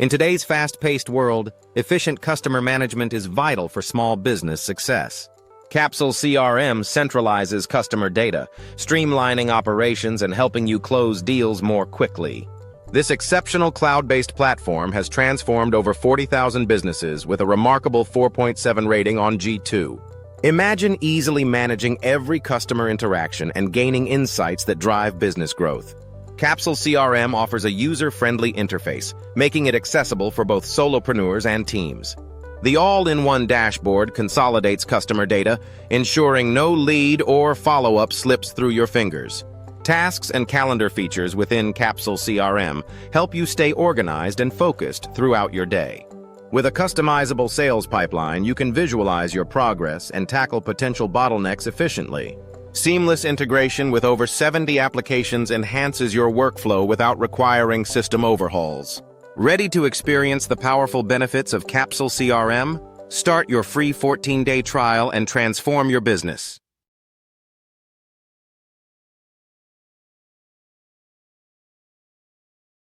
In today's fast-paced world, efficient customer management is vital for small business success. Capsule CRM centralizes customer data, streamlining operations and helping you close deals more quickly. This exceptional cloud-based platform has transformed over 40,000 businesses with a remarkable 4.7 rating on G2. Imagine easily managing every customer interaction and gaining insights that drive business growth. Capsule CRM offers a user-friendly interface, making it accessible for both solopreneurs and teams. The all-in-one dashboard consolidates customer data, ensuring no lead or follow-up slips through your fingers. Tasks and calendar features within Capsule CRM help you stay organized and focused throughout your day. With a customizable sales pipeline, you can visualize your progress and tackle potential bottlenecks efficiently. Seamless integration with over 70 applications enhances your workflow without requiring system overhauls. Ready to experience the powerful benefits of Capsule CRM? Start your free 14-day trial and transform your business.